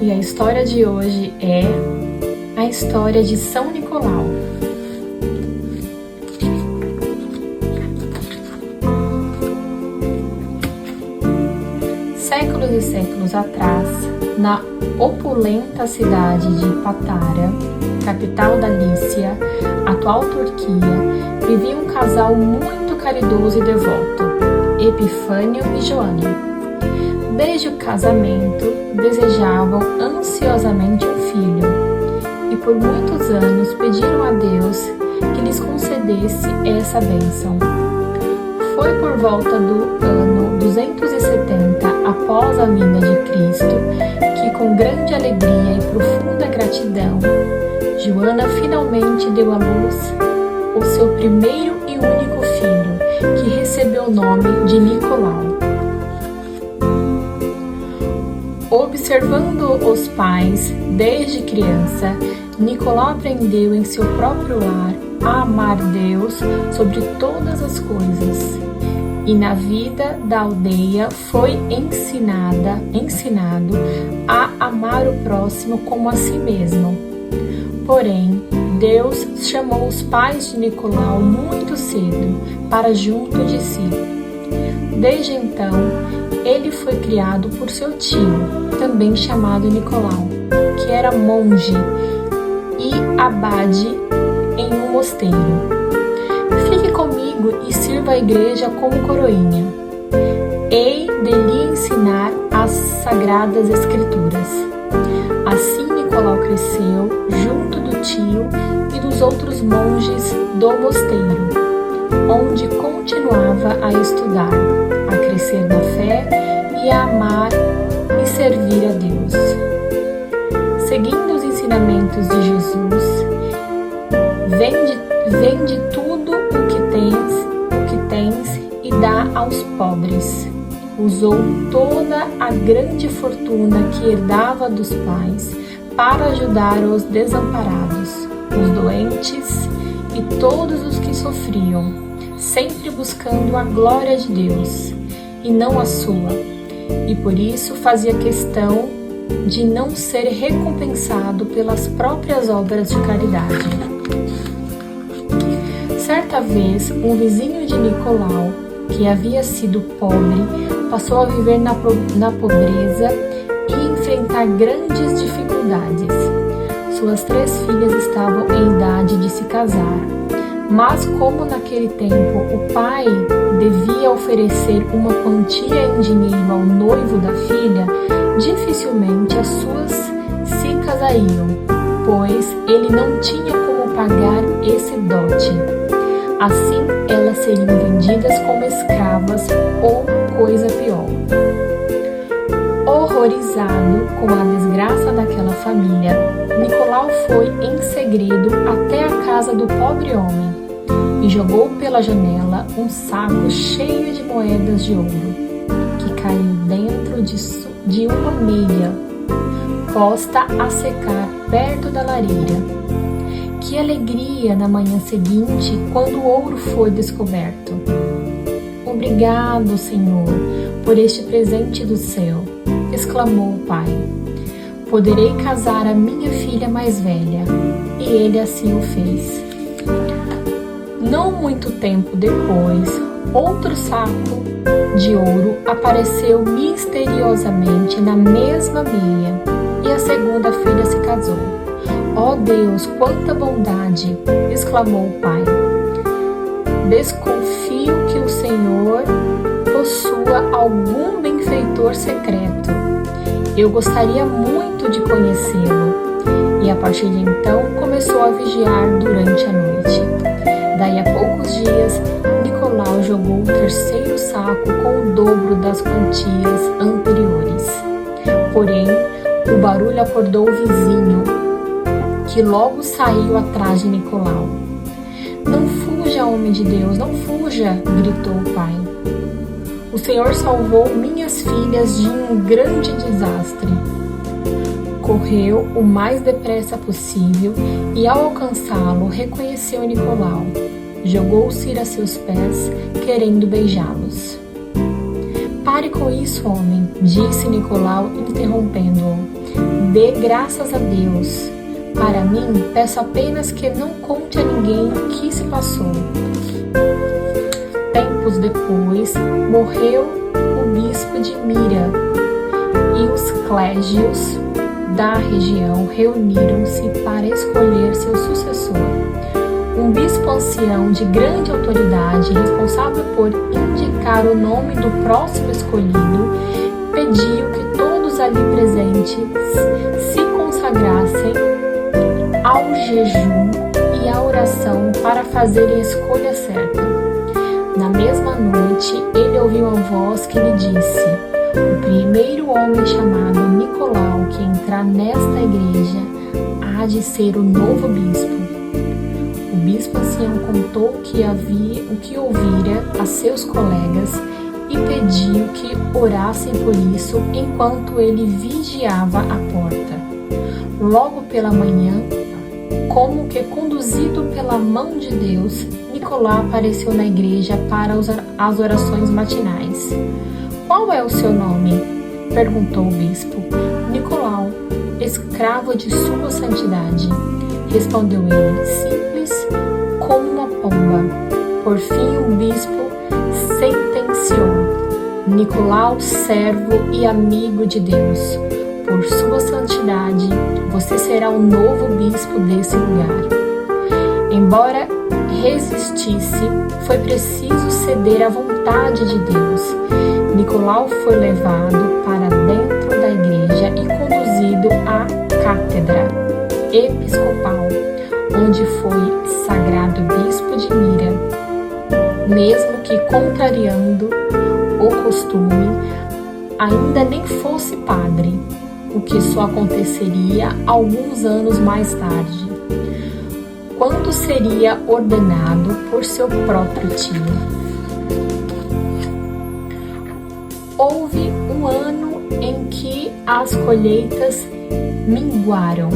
E a história de hoje é a história de São Nicolau. Séculos e séculos atrás, na opulenta cidade de Patara, capital da Lícia, atual Turquia, vivia um casal muito caridoso e devoto, Epifânio e Joana. Desde o casamento, desejavam ansiosamente um filho, e por muitos anos pediram a Deus que lhes concedesse essa bênção. Foi por volta do ano 270 após a vinda de Cristo que, com grande alegria e profunda gratidão, Joana finalmente deu à luz o seu primeiro e único filho, que recebeu o nome de Nicolau. Observando os pais desde criança, Nicolau aprendeu em seu próprio lar a amar Deus sobre todas as coisas. E na vida da aldeia foi ensinado a amar o próximo como a si mesmo. Porém, Deus chamou os pais de Nicolau muito cedo para junto de si. Desde então, ele foi criado por seu tio, também chamado Nicolau, que era monge e abade em um mosteiro. Fique comigo e sirva a igreja como coroinha. Hei de lhe ensinar as sagradas escrituras. Assim Nicolau cresceu junto do tio e dos outros monges do mosteiro, onde continuava a estudar, a crescer na fé e a amar e servir a Deus. Seguindo os ensinamentos de Jesus, vende tudo o que tens e dá aos pobres. Usou toda a grande fortuna que herdava dos pais para ajudar os desamparados, os doentes e todos os que sofriam, sempre buscando a glória de Deus e não a sua, e por isso fazia questão de não ser recompensado pelas próprias obras de caridade. Certa vez, um vizinho de Nicolau, que havia sido pobre, passou a viver na pobreza e enfrentar grandes dificuldades. Suas 3 filhas estavam em idade de se casar, mas como naquele tempo o pai devia oferecer uma quantia em dinheiro ao noivo da filha, dificilmente as suas se casariam, pois ele não tinha como pagar esse dote. Assim, elas seriam vendidas como escravas ou coisa pior. Horrorizado com a desgraça daquela família, Nicolau foi em segredo até a casa do pobre homem e jogou pela janela um saco cheio de moedas de ouro, que caiu dentro de uma meia, posta a secar perto da lareira. Que alegria na manhã seguinte, quando o ouro foi descoberto! Obrigado, Senhor, por este presente do céu, exclamou o pai. Poderei casar a minha filha mais velha. E ele assim o fez. Não muito tempo depois, outro saco de ouro apareceu misteriosamente na mesma meia, e a segunda filha se casou. Oh Deus, quanta bondade! Exclamou o pai. Desconfio que o Senhor possua algum benfeitor secreto. Eu gostaria muito de conhecê-lo. E a partir de então começou a vigiar durante a noite. Daí a poucos dias, Nicolau jogou o 3º saco com o dobro das quantias anteriores. Porém, o barulho acordou o vizinho, que logo saiu atrás de Nicolau. Não fuja, homem de Deus, não fuja, gritou o pai. O Senhor salvou minhas filhas de um grande desastre. Correu o mais depressa possível e, ao alcançá-lo, reconheceu Nicolau. Jogou-se a seus pés, querendo beijá-los. Pare com isso, homem, disse Nicolau, interrompendo-o. dê graças a Deus. Para mim, peço apenas que não conte a ninguém o que se passou. Tempos depois, morreu o bispo de Mira, e os clérigos da região reuniram-se para escolher seu sucessor. Um bispo ancião de grande autoridade, responsável por indicar o nome do próximo escolhido, pediu que todos ali presentes se consagrassem ao jejum e à oração para fazerem a escolha certa. Na mesma noite, ele ouviu uma voz que lhe disse: o primeiro homem chamado Nicolau que entrar nesta igreja há de ser o novo bispo. O bispo ancião contou o que ouvira a seus colegas e pediu que orassem por isso enquanto ele vigiava a porta. Logo pela manhã, como que conduzido pela mão de Deus, Nicolau apareceu na igreja para as orações matinais. Qual é o seu nome? Perguntou o bispo. Nicolau, escravo de sua santidade, respondeu ele, simples como uma pomba. Por fim, o bispo sentenciou: Nicolau, servo e amigo de Deus, por sua santidade, você será o novo bispo desse lugar. Embora resistisse, foi preciso ceder à vontade de Deus. Nicolau foi levado para dentro da igreja e conduzido à cátedra episcopal, onde foi sagrado bispo de Mira. Mesmo que contrariando o costume, ainda nem fosse padre, o que só aconteceria alguns anos mais tarde, quando seria ordenado por seu próprio tio. Houve um ano em que as colheitas minguaram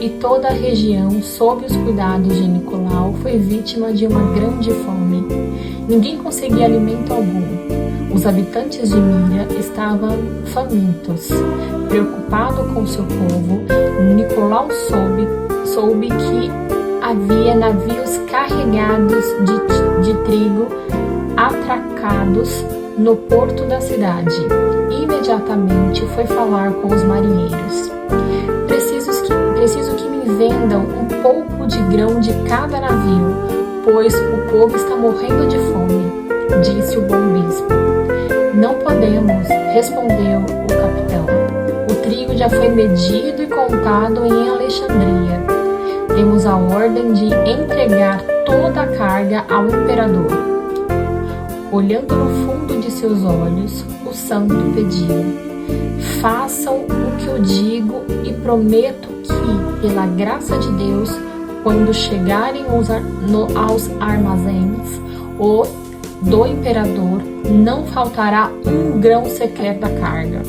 e toda a região, sob os cuidados de Nicolau, foi vítima de uma grande fome. Ninguém conseguia alimento algum. Os habitantes de Mira estavam famintos. Preocupado com seu povo, Nicolau soube que havia navios carregados de trigo atracados no porto da cidade. Imediatamente foi falar com os marinheiros. Preciso que me vendam um pouco de grão de cada navio, pois o povo está morrendo de fome, disse o bom bispo. Não podemos, respondeu o capitão. O trigo já foi medido e contado em Alexandria. Temos a ordem de entregar toda a carga ao imperador. Olhando no fundo de seus olhos, o santo pediu: façam o que eu digo e prometo que, pela graça de Deus, quando chegarem aos armazéns do imperador, não faltará um grão sequer da carga.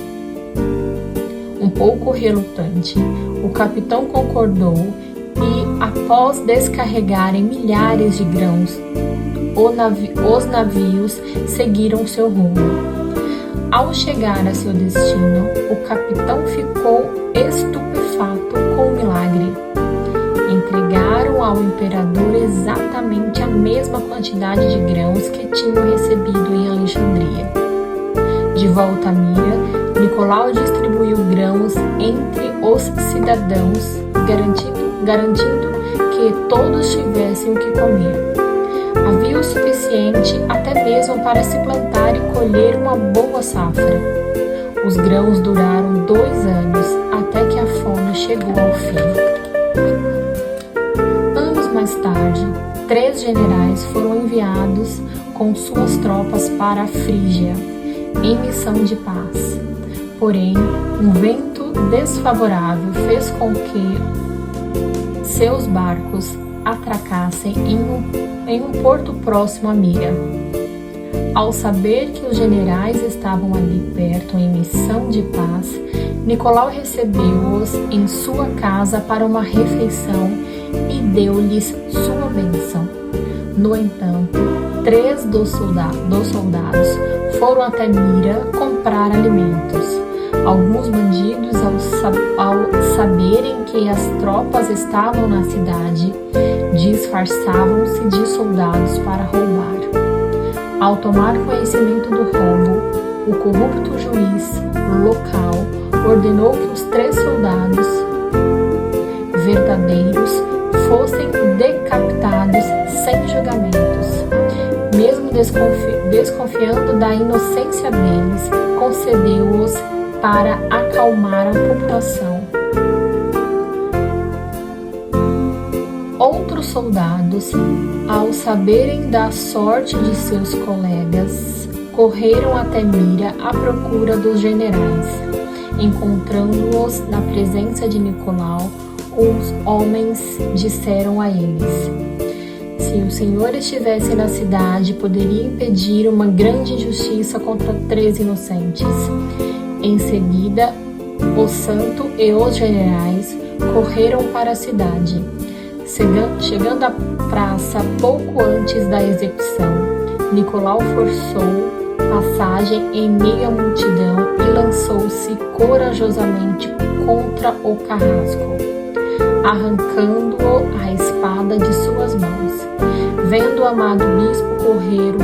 Um pouco relutante, o capitão concordou e, após descarregarem milhares de grãos, os navios seguiram seu rumo. Ao chegar a seu destino, o capitão ficou estupefato com o milagre. Entregaram ao imperador exatamente a mesma quantidade de grãos que tinham recebido em Alexandria. De volta a Mira, Nicolau distribuiu grãos entre os cidadãos, garantindo que todos tivessem o que comer. Havia o suficiente até mesmo para se plantar e colher uma boa safra. Os grãos duraram 2 anos, até que a fome chegou ao fim. Anos mais tarde, 3 generais foram enviados com suas tropas para a Frígia, em missão de paz. Porém, um vento desfavorável fez com que seus barcos atracassem em um porto próximo a Mira. Ao saber que os generais estavam ali perto em missão de paz, Nicolau recebeu-os em sua casa para uma refeição e deu-lhes sua bênção. No entanto, 3 dos soldados foram até Mira comprar alimentos. Alguns bandidos, ao saberem que as tropas estavam na cidade, disfarçavam-se de soldados para roubar. Ao tomar conhecimento do roubo, o corrupto juiz local ordenou que os 3 soldados verdadeiros fossem decapitados sem julgamentos. Mesmo desconfiando da inocência deles, concedeu-os para acalmar a população. Outros soldados, ao saberem da sorte de seus colegas, correram até Mira à procura dos generais. Encontrando-os na presença de Nicolau, os homens disseram a eles: se o Senhor estivesse na cidade, poderia impedir uma grande injustiça contra 3 inocentes. Em seguida, o santo e os generais correram para a cidade. Chegando à praça pouco antes da execução, Nicolau forçou passagem em meio à multidão e lançou-se corajosamente contra o carrasco, arrancando-o a espada de suas mãos. Vendo o amado bispo socorrer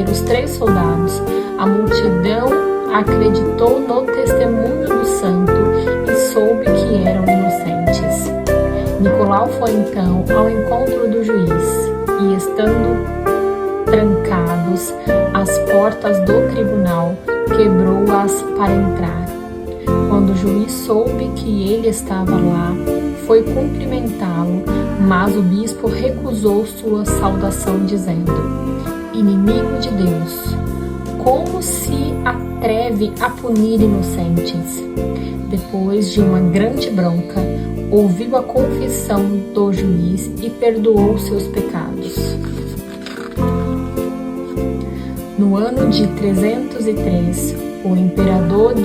os 3 soldados, a multidão acreditou no testemunho do santo e soube que eram inocentes. Nicolau foi então ao encontro do juiz e, estando trancados as portas do tribunal, quebrou-as para entrar. Quando o juiz soube que ele estava lá, foi cumprimentá-lo, mas o bispo recusou sua saudação, dizendo: inimigo de Deus, como se atreve a punir inocentes? Depois de uma grande bronca, ouviu a confissão do juiz e perdoou seus pecados. No ano de 303, o imperador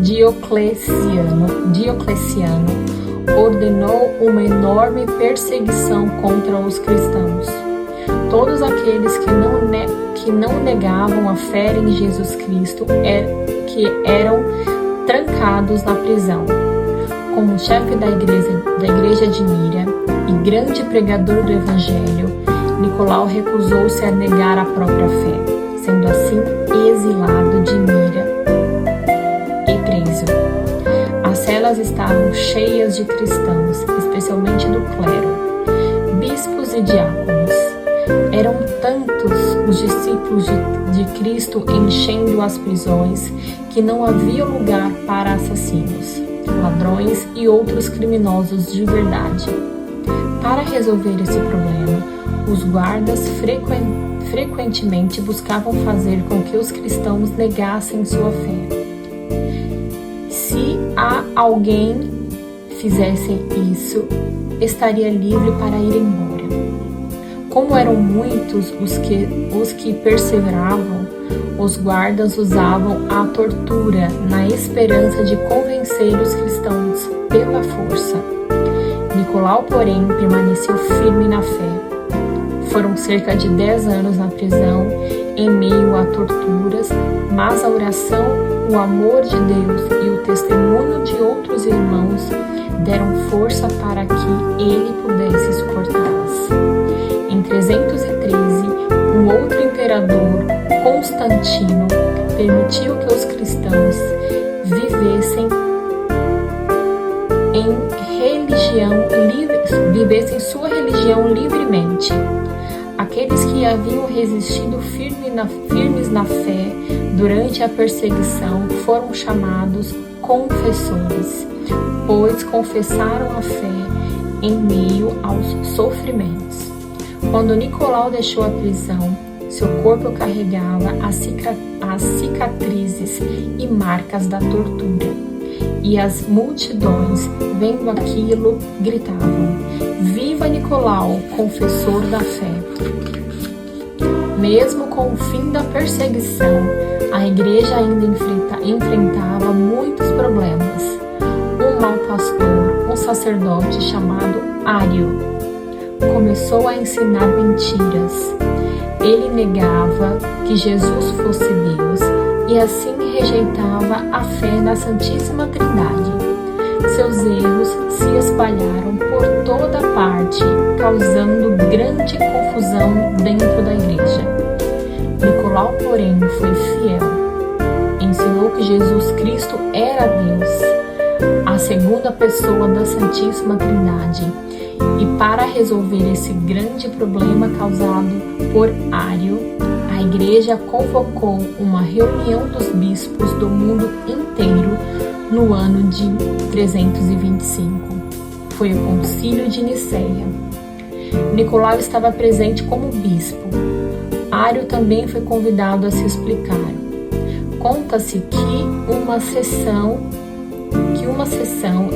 Diocleciano ordenou uma enorme perseguição contra os cristãos. Todos aqueles que não negavam a fé em Jesus Cristo eram trancados na prisão. Como chefe da igreja de Mira e grande pregador do Evangelho, Nicolau recusou-se a negar a própria fé, sendo assim exilado de Mira e preso. As celas estavam cheias de cristãos, especialmente do clero, bispos e diáconos. Eram tantos os discípulos de Cristo enchendo as prisões que não havia lugar para assassinos, ladrões e outros criminosos de verdade. Para resolver esse problema, os guardas frequentemente buscavam fazer com que os cristãos negassem sua fé. Se alguém fizesse isso, estaria livre para ir embora. Como eram muitos os que perseveravam, os guardas usavam a tortura na esperança de convencer os cristãos pela força. Nicolau, porém, permaneceu firme na fé. Foram cerca de 10 anos na prisão, em meio a torturas, mas a oração, o amor de Deus e o testemunho de outros irmãos deram força para que ele pudesse suportá-las. Em 313, um outro imperador, Constantino, permitiu que os cristãos vivessem sua religião livremente. Aqueles que haviam resistido firmes na fé durante a perseguição foram chamados confessores, pois confessaram a fé em meio aos sofrimentos. Quando Nicolau deixou a prisão, seu corpo carregava as cicatrizes e marcas da tortura, e as multidões, vendo aquilo, gritavam: Viva Nicolau, confessor da fé! Mesmo com o fim da perseguição, a igreja ainda enfrentava muitos problemas. Um mau pastor, um sacerdote chamado Ário, começou a ensinar mentiras. Ele negava que Jesus fosse Deus e assim rejeitava a fé na Santíssima Trindade. Seus erros se espalharam por toda parte, causando grande confusão dentro da igreja. Nicolau, porém, foi fiel. Ensinou que Jesus Cristo era Deus, a segunda pessoa da Santíssima Trindade. E para resolver esse grande problema causado por Ário, a igreja convocou uma reunião dos bispos do mundo inteiro no ano de 325. Foi o Concílio de Nicéia. Nicolau estava presente como bispo. Ário também foi convidado a se explicar. Conta-se que uma sessão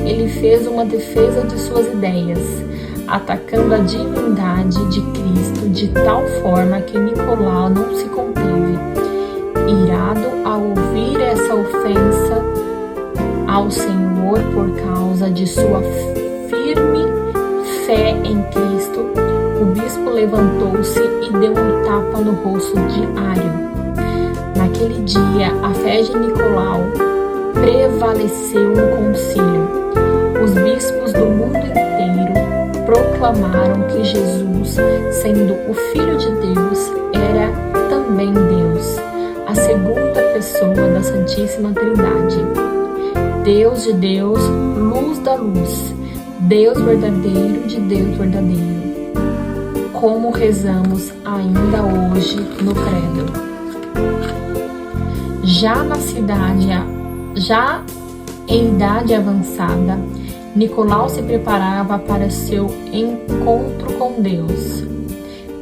ele fez uma defesa de suas ideias, atacando a divindade de Cristo de tal forma que Nicolau não se conteve. Irado ao ouvir essa ofensa ao Senhor por causa de sua firme fé em Cristo, o bispo levantou-se e deu um tapa no rosto de Ário. Naquele dia, a fé de Nicolau prevaleceu no concílio. Os bispos do mundo inteiro proclamaram que Jesus, sendo o Filho de Deus, era também Deus, a segunda pessoa da Santíssima Trindade. Deus de Deus, luz da luz, Deus verdadeiro de Deus verdadeiro. Como rezamos ainda hoje no credo. Já em idade avançada, Nicolau se preparava para seu encontro com Deus.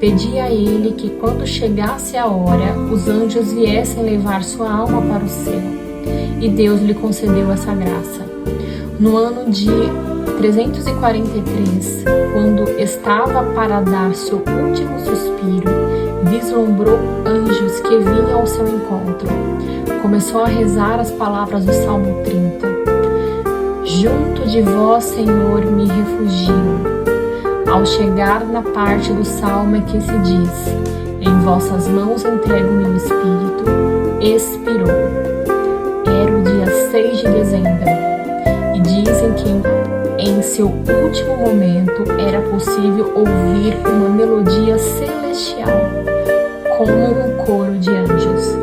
Pedia a ele que quando chegasse a hora, os anjos viessem levar sua alma para o céu. E Deus lhe concedeu essa graça. No ano de 343, quando estava para dar seu último suspiro, vislumbrou anjos que vinham ao seu encontro. Começou a rezar as palavras do Salmo 30. Junto de vós, Senhor, me refugio. Ao chegar na parte do Salmo em que se diz: em vossas mãos entrego meu espírito, expirou. Era o dia 6 de dezembro. E dizem que em seu último momento era possível ouvir uma melodia celestial, como um coro de anjos.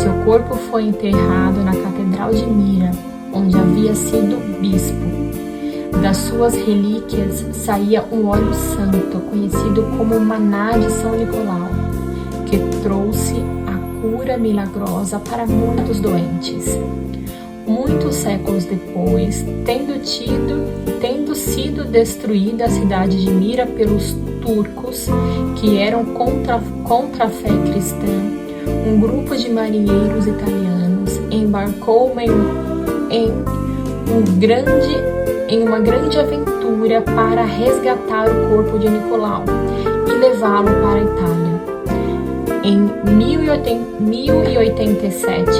Seu corpo foi enterrado na Catedral de Mira, onde havia sido bispo. Das suas relíquias saía um óleo santo, conhecido como maná de São Nicolau, que trouxe a cura milagrosa para muitos doentes. Muitos séculos depois, tendo sido destruída a cidade de Mira pelos turcos, que eram contra a fé cristã, um grupo de marinheiros italianos embarcou em uma grande aventura para resgatar o corpo de Nicolau e levá-lo para a Itália. Em 1087,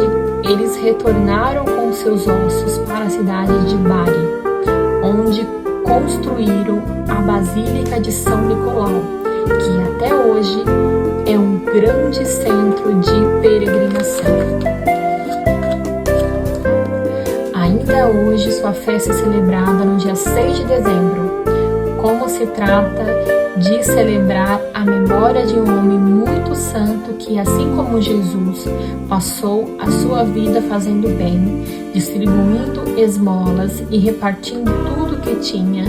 eles retornaram com seus ossos para a cidade de Bari, onde construíram a Basílica de São Nicolau, que até hoje é um grande centro de peregrinação. Ainda hoje sua festa é celebrada no dia 6 de dezembro. Como se trata de celebrar a memória de um homem muito santo que, assim como Jesus, passou a sua vida fazendo bem, distribuindo esmolas e repartindo tudo que tinha.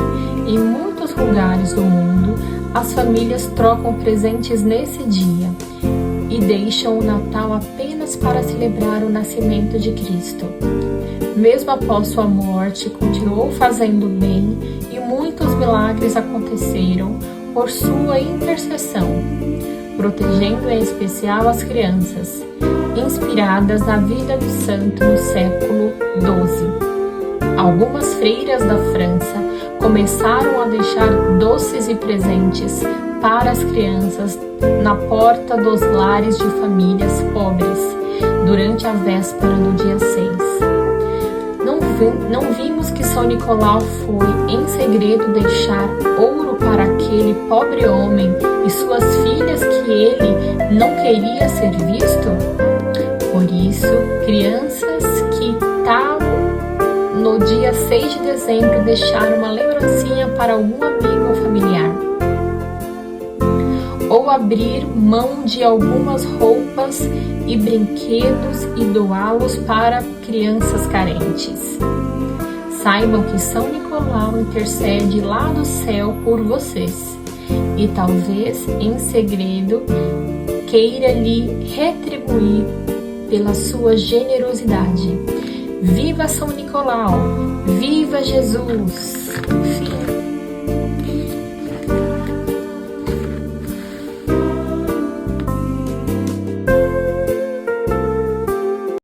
Em muitos lugares do mundo, as famílias trocam presentes nesse dia e deixam o Natal apenas para celebrar o nascimento de Cristo. Mesmo após sua morte, continuou fazendo bem e muitos milagres aconteceram por sua intercessão, protegendo em especial as crianças, inspiradas na vida do santo no século XII. Algumas freiras da França começaram a deixar doces e presentes para as crianças na porta dos lares de famílias pobres durante a véspera do dia 6. Não vimos que São Nicolau foi, em segredo, deixar ouro para aquele pobre homem e suas filhas que ele não queria ser visto? Por Por isso, crianças que tal no dia 6 de dezembro deixaram uma lembrancinha para algum amigo ou familiar, ou abrir mão de algumas roupas e brinquedos e doá-los para crianças carentes. Saibam que São Nicolau intercede lá do céu por vocês e talvez em segredo queira lhe retribuir pela sua generosidade. Viva São Nicolau! Viva Jesus! Fim.